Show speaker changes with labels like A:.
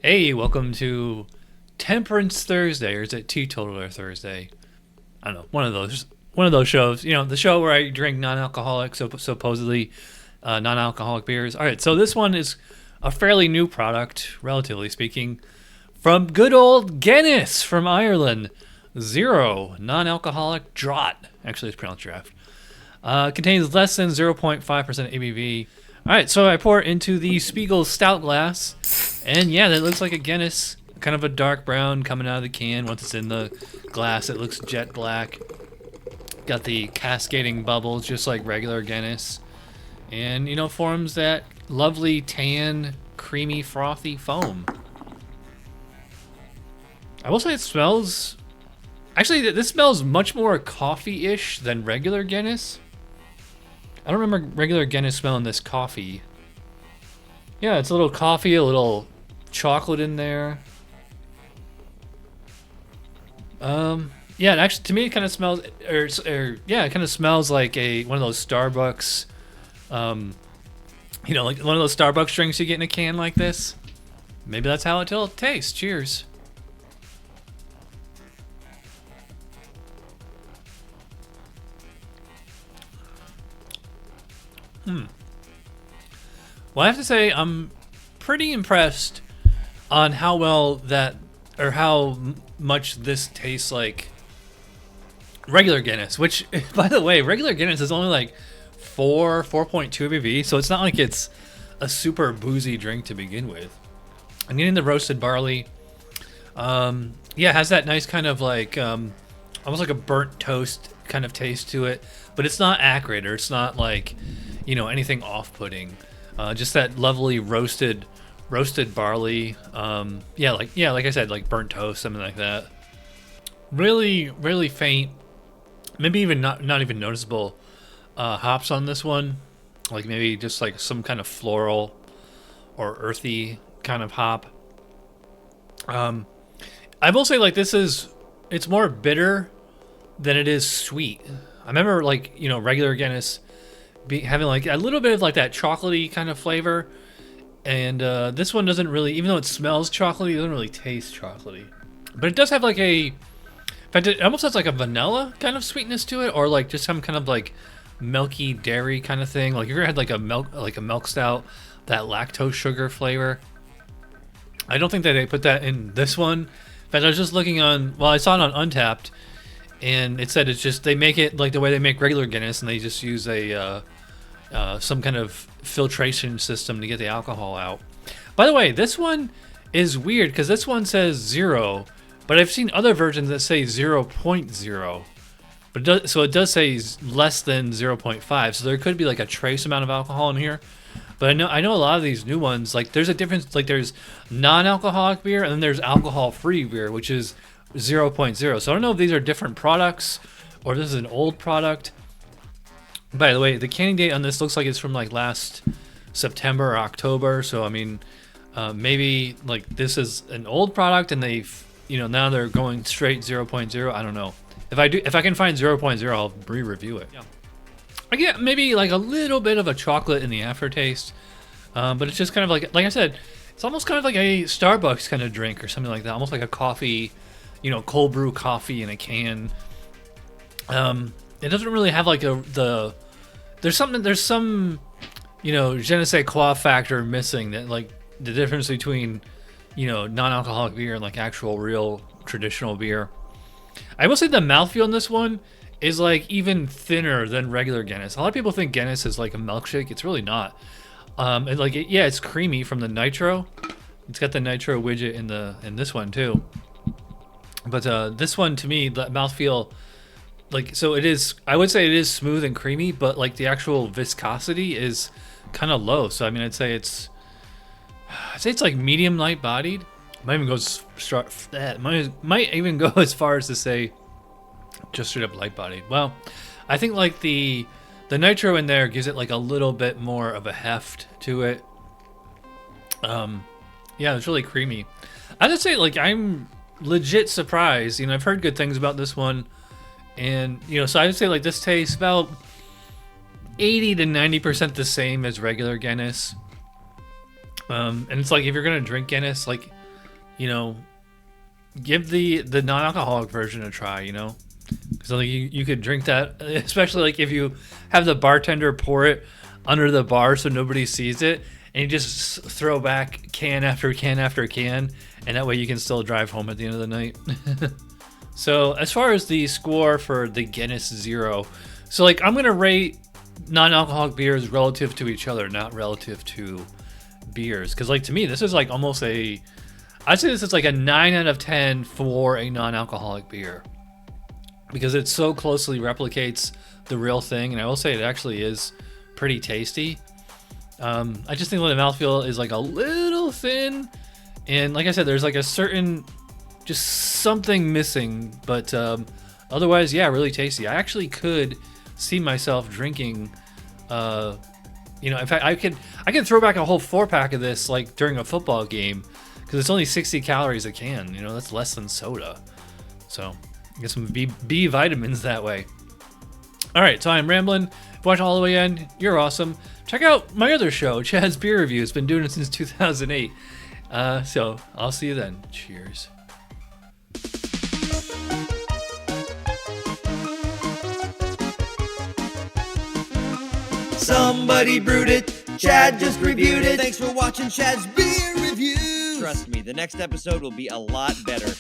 A: Hey, welcome to Temperance Thursday, or is it Teetotaler Thursday? I don't know, one of those shows. You know, the show where I drink non-alcoholic, supposedly non-alcoholic beers. All right, so this one is a fairly new product, relatively speaking, from good old Guinness from Ireland. Zero non-alcoholic draught. Actually, it's pronounced draft. Contains less than 0.5% ABV. All right, so I pour it into the Spiegel Stout glass, and yeah, that looks like a Guinness, kind of a dark brown coming out of the can. Once it's in the glass, it looks jet black. Got the cascading bubbles, just like regular Guinness, and you know, forms that lovely tan, creamy, frothy foam. I will say it smells. Actually, this smells much more coffee-ish than regular Guinness. I don't remember regular Guinness smelling this coffee. Yeah, it's a little coffee, a little chocolate in there. Yeah, actually, to me, it kind of smells, yeah, it kind of smells like one of those Starbucks, you know, like one of those Starbucks drinks you get in a can like this. Maybe that's how it'll taste. Cheers. Well, I have to say I'm pretty impressed on how well that, or how much this tastes like regular Guinness. Which, by the way, regular Guinness is only like 4.2 ABV, so it's not like it's a super boozy drink to begin with. I'm getting the roasted barley. Yeah, it has that nice kind of like almost like a burnt toast kind of taste to it, but it's not acrid, or it's not like, you know, anything off-putting. Just that lovely roasted barley. Yeah, like I said, like burnt toast, something like that. Really, really faint. Maybe even not even noticeable hops on this one. Like maybe just like some kind of floral or earthy kind of hop. I will say, like, it's more bitter than it is sweet. I remember, like, you know, regular Guinness having like a little bit of like that chocolatey kind of flavor, and this one doesn't really, even though it smells chocolatey, it doesn't really taste chocolatety. But it does have like in fact, it almost has like a vanilla kind of sweetness to it, or like just some kind of like milky dairy kind of thing. Like, if you ever had like a milk stout, that lactose sugar flavor. I don't think that they put that in this one. In fact, I was just looking on, well, I saw it on Untapped, and it said it's just, they make it like the way they make regular Guinness, and they just use some kind of filtration system to get the alcohol out. By the way, this one is weird because this one says 0, but I've seen other versions that say 0.0. But so it does say less than 0.5, so there could be like a trace amount of alcohol in here. But I know a lot of these new ones, like there's a difference, like there's non-alcoholic beer and then there's alcohol-free beer, which is 0.0. So I don't know if these are different products or this is an old product. By the way, the canning date on this looks like it's from like last September or October. So I mean, maybe like this is an old product and they've, you know, now they're going straight 0.0. I don't know. If I can find 0.0, I'll re-review it. Yeah. I get maybe like a little bit of a chocolate in the aftertaste, but it's just kind of like I said, it's almost kind of like a Starbucks kind of drink or something like that. Almost like a coffee, you know, cold brew coffee in a can. It doesn't really have like there's some, you know, je ne sais quoi factor missing, that like the difference between, you know, non-alcoholic beer and like actual real traditional beer. I will say the mouthfeel in this one is like even thinner than regular Guinness. A lot of people think Guinness is like a milkshake. It's really not. And like yeah, it's creamy from the nitro. It's got the nitro widget in this one too. But this one, to me, the mouthfeel, like, so it is, I would say it is smooth and creamy, but like the actual viscosity is kind of low. So I mean, I'd say it's like medium light bodied. Might even go as far as to say just straight up light bodied. Well, I think like the nitro in there gives it like a little bit more of a heft to it. Yeah, it's really creamy. I would say, like, I'm legit surprised. You know, I've heard good things about this one, and you know, so I would say like this tastes about 80 to 90% the same as regular Guinness. And it's like, if you're gonna drink Guinness, like, you know, give the non-alcoholic version a try, you know, because like you could drink that, especially like if you have the bartender pour it under the bar so nobody sees it, and you just throw back can after can after can, and that way you can still drive home at the end of the night. So as far as the score for the Guinness Zero, so like I'm gonna rate non-alcoholic beers relative to each other, not relative to beers, because like to me this is like almost I'd say this is like a 9 out of 10 for a non-alcoholic beer, because it so closely replicates the real thing, and I will say it actually is pretty tasty. I just think the mouthfeel is like a little thin, and like I said, there's like a certain just something missing, but otherwise, yeah, really tasty. I actually could see myself drinking. In fact, I could throw back a whole 4-pack of this like during a football game, because it's only 60 calories a can. You know, that's less than soda. So get some B vitamins that way. All right, so I'm rambling. If you watch all the way in, you're awesome. Check out my other show, Chad's Beer Reviews. Been doing it since 2008. So I'll see you then. Cheers.
B: Somebody brewed it, Chad just reviewed it. Thanks for watching Chad's Beer Reviews.
C: Trust me, the next episode will be a lot better.